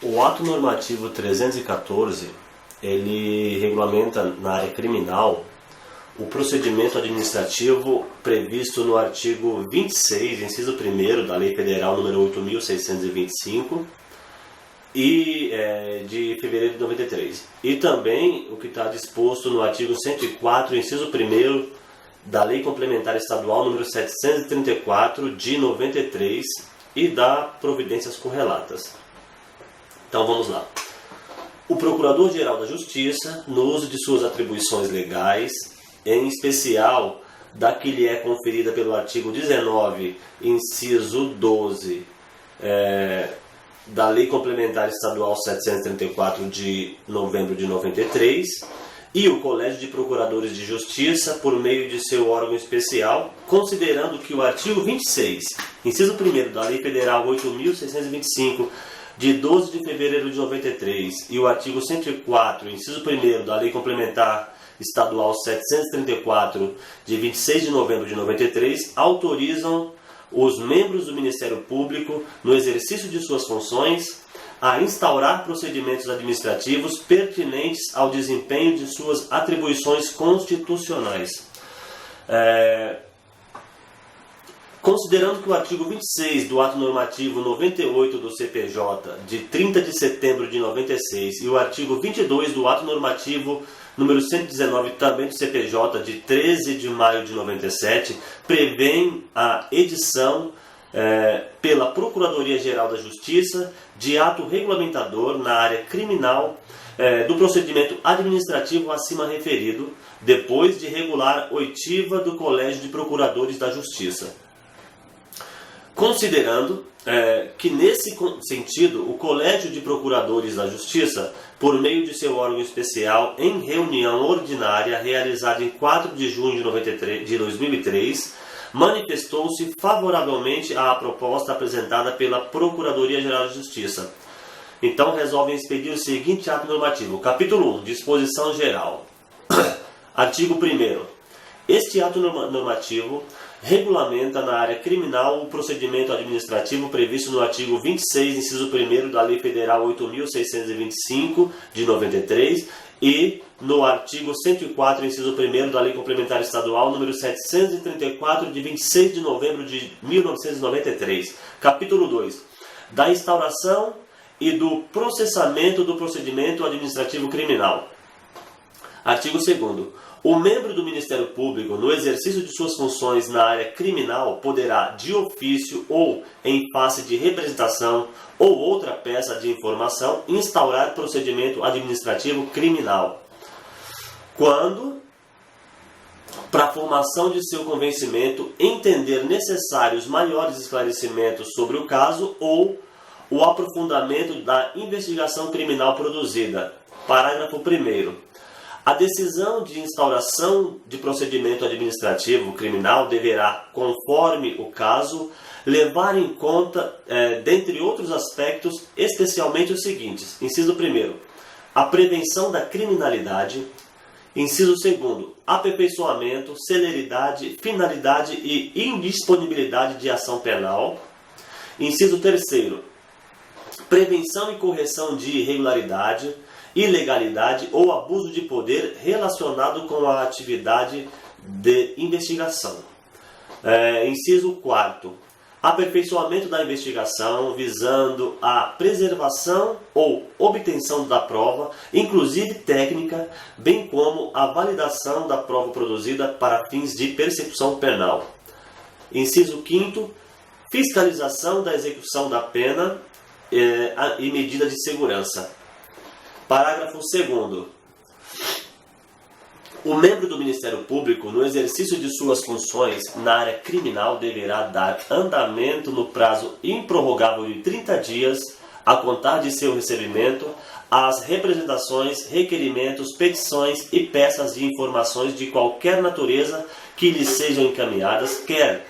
O ato normativo 314, ele regulamenta na área criminal o procedimento administrativo previsto no artigo 26, inciso 1º da Lei Federal número 8.625 de fevereiro de 93. E também o que está disposto no artigo 104, inciso 1º da Lei Complementar Estadual número 734 de 93 e da providências correlatas. Então vamos lá. O Procurador-Geral da Justiça, no uso de suas atribuições legais, em especial da que lhe é conferida pelo artigo 19, inciso 12, da Lei Complementar Estadual 734 de novembro de 93, e o Colégio de Procuradores de Justiça, por meio de seu órgão especial, considerando que o artigo 26, inciso 1º da Lei Federal 8.625, de 12 de fevereiro de 93, e o artigo 104, inciso 1º da Lei Complementar Estadual 734, de 26 de novembro de 93, autorizam os membros do Ministério Público, no exercício de suas funções, a instaurar procedimentos administrativos pertinentes ao desempenho de suas atribuições constitucionais. Considerando que o artigo 26 do Ato Normativo 98 do CPJ, de 30 de setembro de 96, e o artigo 22 do Ato Normativo número 119, também do CPJ, de 13 de maio de 97, prevêem a edição pela Procuradoria-Geral da Justiça de ato regulamentador na área criminal do procedimento administrativo acima referido, depois de regular oitiva do Colégio de Procuradores da Justiça. Considerando que, nesse sentido, o Colégio de Procuradores da Justiça, por meio de seu órgão especial, em reunião ordinária realizada em 4 de junho de 2003, manifestou-se favoravelmente à proposta apresentada pela Procuradoria-Geral de Justiça. Então, resolvem expedir o seguinte ato normativo. Capítulo 1. Disposição Geral. Artigo 1º. Este ato normativo regulamenta na área criminal o procedimento administrativo previsto no artigo 26, inciso 1º da Lei Federal 8.625, de 93, e no artigo 104, inciso 1º da Lei Complementar Estadual número 734, de 26 de novembro de 1993. Capítulo 2. Da instauração e do processamento do procedimento administrativo criminal. Artigo 2º. O membro do Ministério Público, no exercício de suas funções na área criminal, poderá, de ofício ou em face de representação ou outra peça de informação, instaurar procedimento administrativo criminal, quando, para a formação de seu convencimento, entender necessários maiores esclarecimentos sobre o caso ou o aprofundamento da investigação criminal produzida. Parágrafo 1º. A decisão de instauração de procedimento administrativo criminal deverá, conforme o caso, levar em conta, dentre outros aspectos, especialmente os seguintes. Inciso 1º, a prevenção da criminalidade. Inciso 2º, aperfeiçoamento, celeridade, finalidade e indisponibilidade de ação penal. Inciso 3º, prevenção e correção de irregularidade, ilegalidade ou abuso de poder relacionado com a atividade de investigação. Inciso 4º. Aperfeiçoamento da investigação visando a preservação ou obtenção da prova, inclusive técnica, bem como a validação da prova produzida para fins de persecução penal. Inciso 5º. Fiscalização da execução da pena e medida de segurança. Parágrafo 2º. O membro do Ministério Público, no exercício de suas funções na área criminal, deverá dar andamento no prazo improrrogável de 30 dias, a contar de seu recebimento, às representações, requerimentos, petições e peças de informações de qualquer natureza que lhe sejam encaminhadas, quer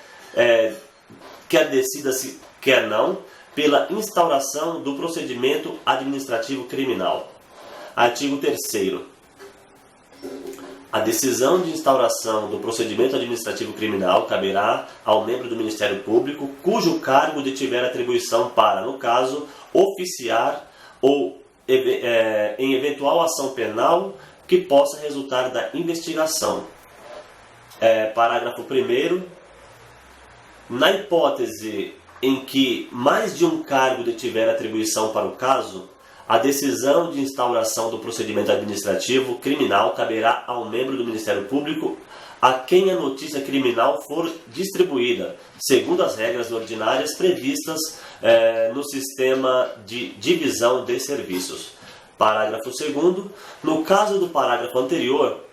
decida-se, quer não, pela instauração do procedimento administrativo criminal. Artigo 3º. A decisão de instauração do procedimento administrativo criminal caberá ao membro do Ministério Público cujo cargo detiver atribuição para, no caso, oficiar ou em eventual ação penal que possa resultar da investigação. Parágrafo 1º. Na hipótese em que mais de um cargo detiver atribuição para o caso, a decisão de instauração do procedimento administrativo criminal caberá ao membro do Ministério Público a quem a notícia criminal for distribuída, segundo as regras ordinárias previstas no sistema de divisão de serviços. Parágrafo 2º. No caso do parágrafo anterior,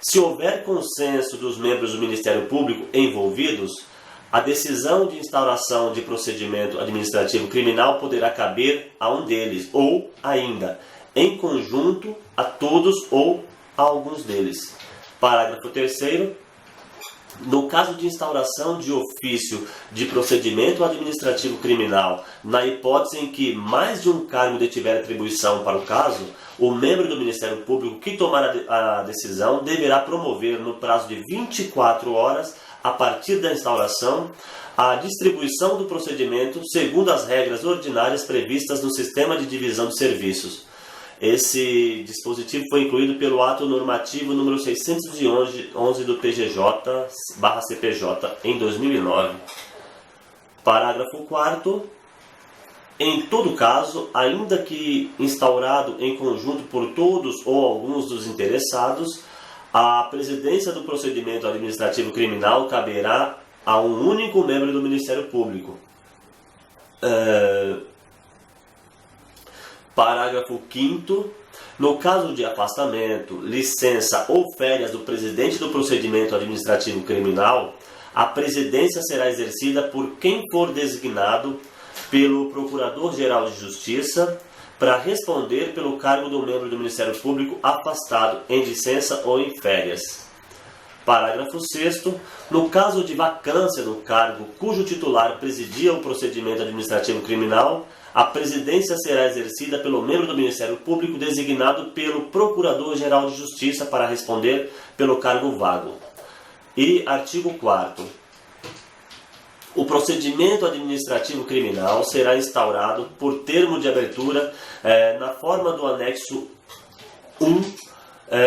se houver consenso dos membros do Ministério Público envolvidos, a decisão de instauração de procedimento administrativo criminal poderá caber a um deles, ou ainda, em conjunto, a todos ou a alguns deles. Parágrafo 3º. No caso de instauração de ofício de procedimento administrativo criminal, na hipótese em que mais de um cargo detiver atribuição para o caso, o membro do Ministério Público que tomar a decisão deverá promover, no prazo de 24 horas, a partir da instauração, a distribuição do procedimento segundo as regras ordinárias previstas no sistema de divisão de serviços. Esse dispositivo foi incluído pelo ato normativo número 611 do PGJ/CPJ em 2009. Parágrafo 4º. Em todo caso, ainda que instaurado em conjunto por todos ou alguns dos interessados, a presidência do procedimento administrativo criminal caberá a um único membro do Ministério Público. Parágrafo 5º. No caso de afastamento, licença ou férias do presidente do procedimento administrativo criminal, a presidência será exercida por quem for designado pelo Procurador-Geral de Justiça para responder pelo cargo do membro do Ministério Público afastado em licença ou em férias. Parágrafo 6º. No caso de vacância no cargo cujo titular presidia o procedimento administrativo criminal, a presidência será exercida pelo membro do Ministério Público designado pelo Procurador-Geral de Justiça para responder pelo cargo vago. E artigo 4º. O procedimento administrativo criminal será instaurado por termo de abertura na forma do anexo 1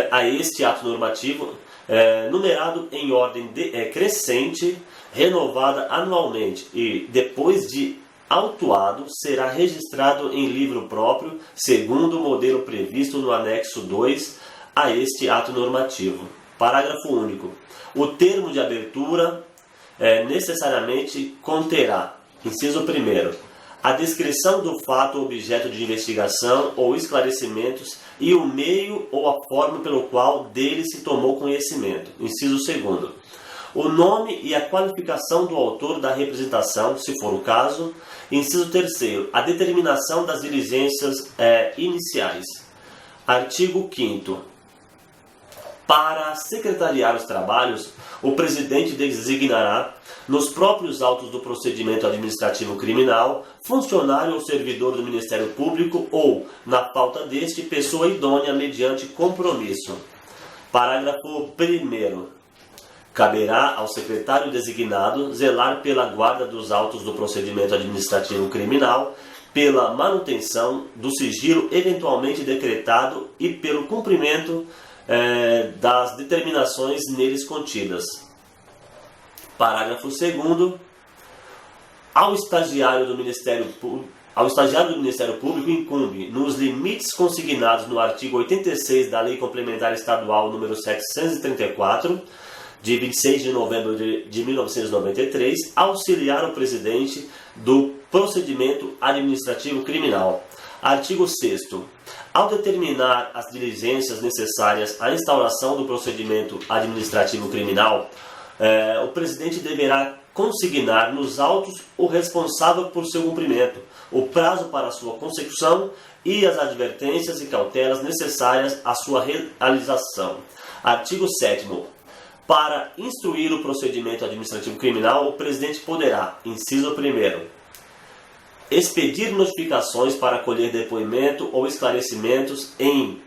a este ato normativo, numerado em ordem crescente, renovada anualmente e, depois de autuado, será registrado em livro próprio, segundo o modelo previsto no anexo 2 a este ato normativo. Parágrafo único. O termo de abertura necessariamente conterá, inciso 1º, a descrição do fato objeto de investigação ou esclarecimentos e o meio ou a forma pelo qual dele se tomou conhecimento. Inciso 2º. O nome e a qualificação do autor da representação, se for o caso. Inciso 3º. A determinação das diligências iniciais. Artigo 5º. Para secretariar os trabalhos, o presidente designará, nos próprios autos do procedimento administrativo criminal, funcionário ou servidor do Ministério Público ou, na falta deste, pessoa idônea mediante compromisso. Parágrafo 1º. Caberá ao secretário designado zelar pela guarda dos autos do procedimento administrativo criminal, pela manutenção do sigilo eventualmente decretado e pelo cumprimento das determinações neles contidas. Parágrafo 2º. Ao estagiário do Ministério Público incumbe, nos limites consignados no artigo 86 da Lei Complementar Estadual número 734, de 26 de novembro de 1993, auxiliar o presidente do procedimento administrativo criminal. Artigo 6º. Ao determinar as diligências necessárias à instauração do procedimento administrativo criminal, o presidente deverá consignar nos autos o responsável por seu cumprimento, o prazo para sua consecução e as advertências e cautelas necessárias à sua realização. Artigo 7º. Para instruir o procedimento administrativo criminal, o presidente poderá, inciso 1º, expedir notificações para colher depoimento ou esclarecimentos em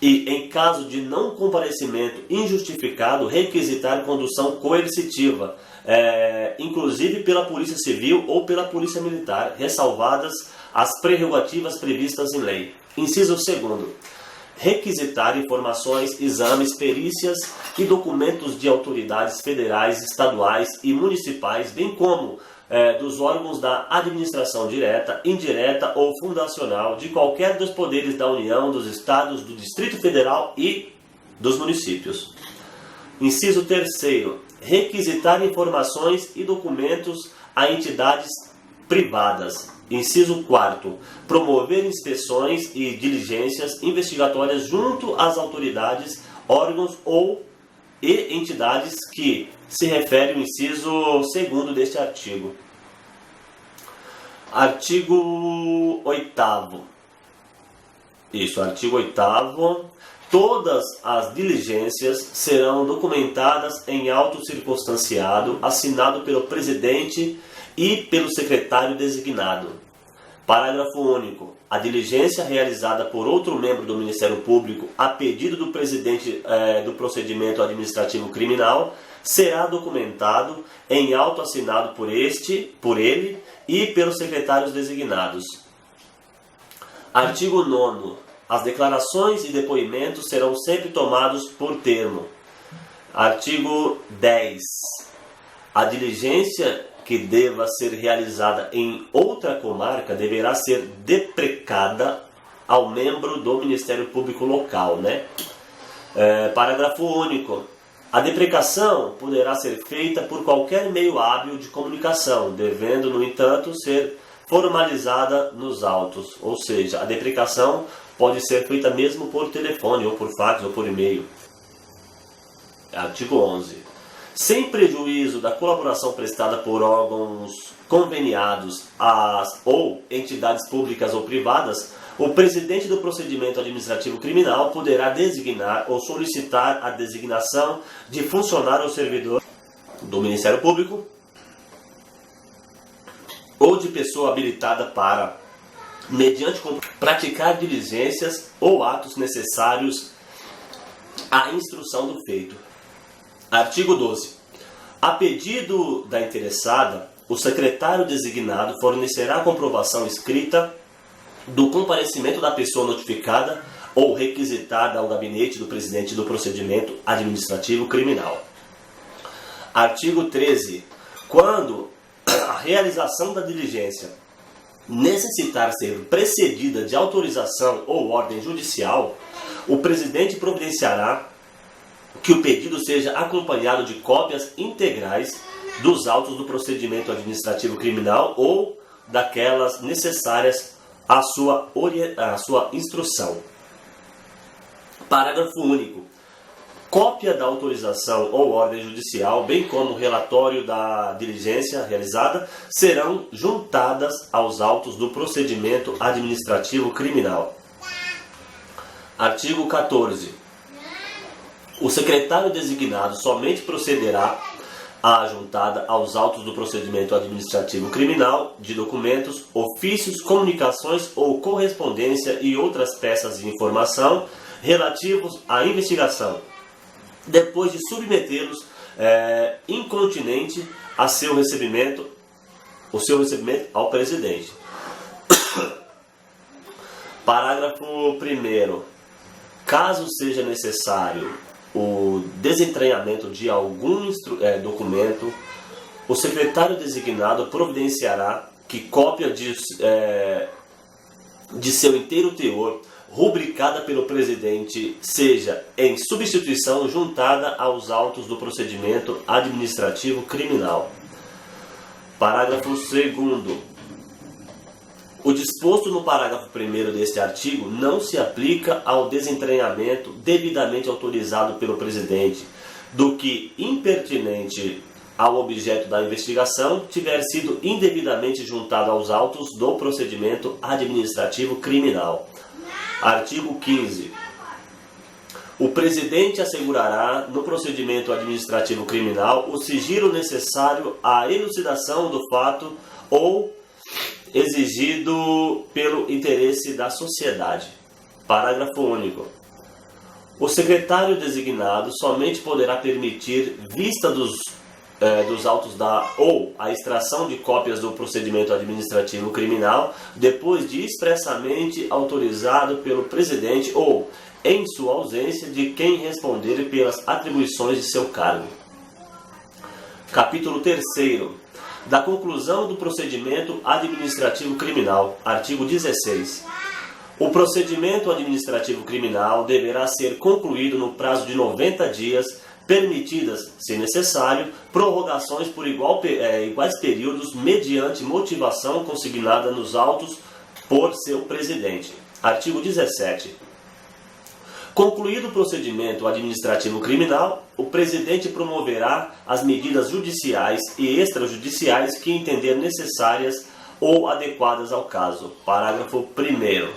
E, em caso de não comparecimento injustificado, requisitar condução coercitiva, inclusive pela Polícia Civil ou pela Polícia Militar, ressalvadas as prerrogativas previstas em lei. Inciso 2º. Requisitar informações, exames, perícias e documentos de autoridades federais, estaduais e municipais, bem como dos órgãos da administração direta, indireta ou fundacional de qualquer dos poderes da União, dos Estados, do Distrito Federal e dos municípios. Inciso 3º. Requisitar informações e documentos a entidades privadas. Inciso 4º. Promover inspeções e diligências investigatórias junto às autoridades, órgãos e entidades que se refere ao inciso 2º deste artigo. Artigo 8º. Artigo 8º. Todas as diligências serão documentadas em auto circunstanciado, assinado pelo presidente e pelo secretário designado. Parágrafo único. A diligência realizada por outro membro do Ministério Público a pedido do presidente do procedimento administrativo criminal será documentado em auto assinado por ele e pelos secretários designados. Artigo 9º. As declarações e depoimentos serão sempre tomados por termo. Artigo 10. A diligência que deva ser realizada em outra comarca deverá ser deprecada ao membro do Ministério Público local, Parágrafo único. A deprecação poderá ser feita por qualquer meio hábil de comunicação, devendo, no entanto, ser formalizada nos autos. Ou seja, a deprecação pode ser feita mesmo por telefone, ou por fax, ou por e-mail. Artigo 11. Sem prejuízo da colaboração prestada por órgãos conveniados ou entidades públicas ou privadas, o presidente do procedimento administrativo criminal poderá designar ou solicitar a designação de funcionário ou servidor do Ministério Público ou de pessoa habilitada para, mediante praticar diligências ou atos necessários à instrução do feito. Artigo 12. A pedido da interessada, o secretário designado fornecerá comprovação escrita do comparecimento da pessoa notificada ou requisitada ao gabinete do presidente do procedimento administrativo criminal. Artigo 13. Quando a realização da diligência necessitar ser precedida de autorização ou ordem judicial, o presidente providenciará que o pedido seja acompanhado de cópias integrais dos autos do procedimento administrativo criminal ou daquelas necessárias à sua instrução. Parágrafo único. Cópia da autorização ou ordem judicial, bem como relatório da diligência realizada, serão juntadas aos autos do procedimento administrativo criminal. Artigo 14. O secretário designado somente procederá à juntada aos autos do procedimento administrativo criminal de documentos, ofícios, comunicações ou correspondência e outras peças de informação relativos à investigação, depois de submetê-los incontinenti o seu recebimento ao presidente. Parágrafo 1º. Caso seja necessário o desentranhamento de algum documento, o secretário designado providenciará que cópia de seu inteiro teor, rubricada pelo presidente, seja em substituição juntada aos autos do procedimento administrativo criminal. Parágrafo 2º. O disposto no parágrafo 1º deste artigo não se aplica ao desentranhamento devidamente autorizado pelo presidente, do que impertinente ao objeto da investigação tiver sido indevidamente juntado aos autos do procedimento administrativo criminal. Artigo 15. O presidente assegurará no procedimento administrativo criminal o sigilo necessário à elucidação do fato ou exigido pelo interesse da sociedade. Parágrafo único. O secretário designado somente poderá permitir vista dos autos ou a extração de cópias do procedimento administrativo criminal depois de expressamente autorizado pelo presidente ou, em sua ausência, de quem responder pelas atribuições de seu cargo. Capítulo 3º. Da conclusão do procedimento administrativo criminal. Artigo 16. O procedimento administrativo criminal deverá ser concluído no prazo de 90 dias, permitidas, se necessário, prorrogações por iguais períodos mediante motivação consignada nos autos por seu presidente. Artigo 17. Concluído o procedimento administrativo criminal, o presidente promoverá as medidas judiciais e extrajudiciais que entender necessárias ou adequadas ao caso. Parágrafo 1º.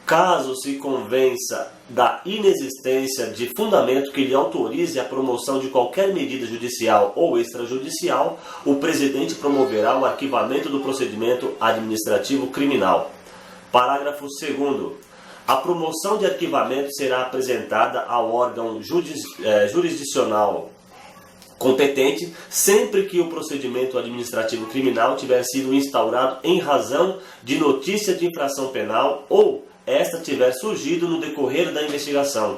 Caso se convença da inexistência de fundamento que lhe autorize a promoção de qualquer medida judicial ou extrajudicial, o presidente promoverá o arquivamento do procedimento administrativo criminal. Parágrafo 2º. A promoção de arquivamento será apresentada ao órgão jurisdicional competente sempre que o procedimento administrativo criminal tiver sido instaurado em razão de notícia de infração penal ou esta tiver surgido no decorrer da investigação,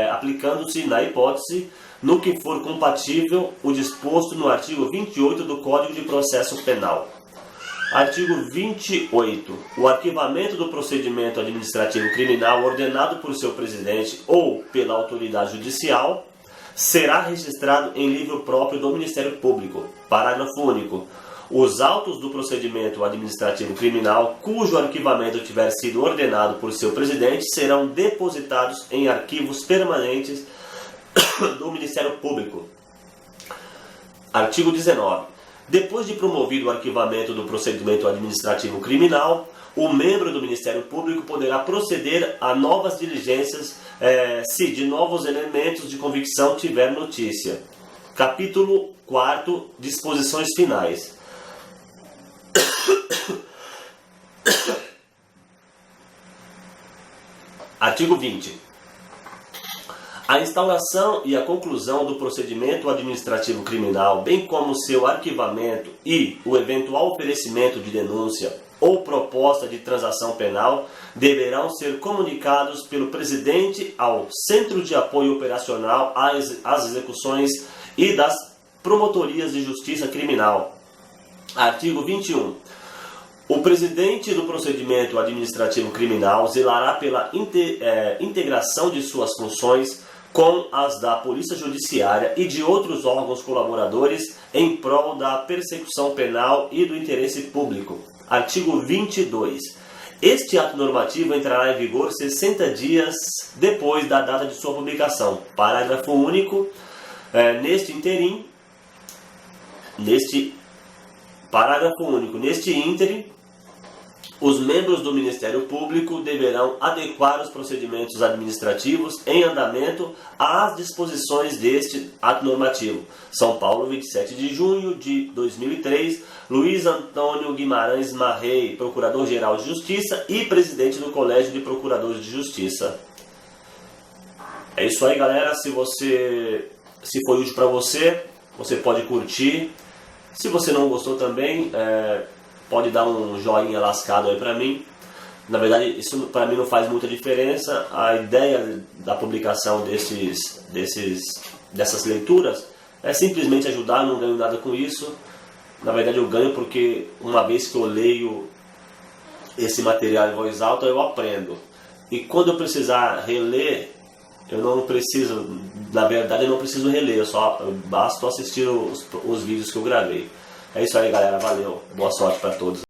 aplicando-se, na hipótese, no que for compatível o disposto no artigo 28 do Código de Processo Penal. Artigo 28. O arquivamento do procedimento administrativo criminal ordenado por seu presidente ou pela autoridade judicial será registrado em livro próprio do Ministério Público. Parágrafo único. Os autos do procedimento administrativo criminal, cujo arquivamento tiver sido ordenado por seu presidente, serão depositados em arquivos permanentes do Ministério Público. Artigo 19. Depois de promovido o arquivamento do procedimento administrativo criminal, o membro do Ministério Público poderá proceder a novas diligências se de novos elementos de convicção tiver notícia. Capítulo 4. Disposições finais. Artigo 20. A instauração e a conclusão do procedimento administrativo criminal, bem como seu arquivamento e o eventual oferecimento de denúncia ou proposta de transação penal, deverão ser comunicados pelo presidente ao Centro de Apoio Operacional às Execuções e das Promotorias de Justiça Criminal. Artigo 21. O presidente do procedimento administrativo criminal zelará pela integração de suas funções com as da Polícia Judiciária e de outros órgãos colaboradores em prol da persecução penal e do interesse público. Artigo 22. Este ato normativo entrará em vigor 60 dias depois da data de sua publicação. Parágrafo único. Neste ínterim, os membros do Ministério Público deverão adequar os procedimentos administrativos em andamento às disposições deste ato normativo. São Paulo, 27 de junho de 2003, Luiz Antônio Guimarães Marrei, Procurador-Geral de Justiça e Presidente do Colégio de Procuradores de Justiça. É isso aí, galera. Se foi útil para você, você pode curtir. Se você não gostou também, pode dar um joinha lascado aí pra mim. Na verdade, isso pra mim não faz muita diferença. A ideia da publicação dessas leituras é simplesmente ajudar, não ganho nada com isso. Na verdade, eu ganho porque uma vez que eu leio esse material em voz alta, eu aprendo. E quando eu precisar reler, eu não preciso, na verdade eu não preciso reler, basta assistir os vídeos que eu gravei. É isso aí, galera, valeu, boa sorte para todos.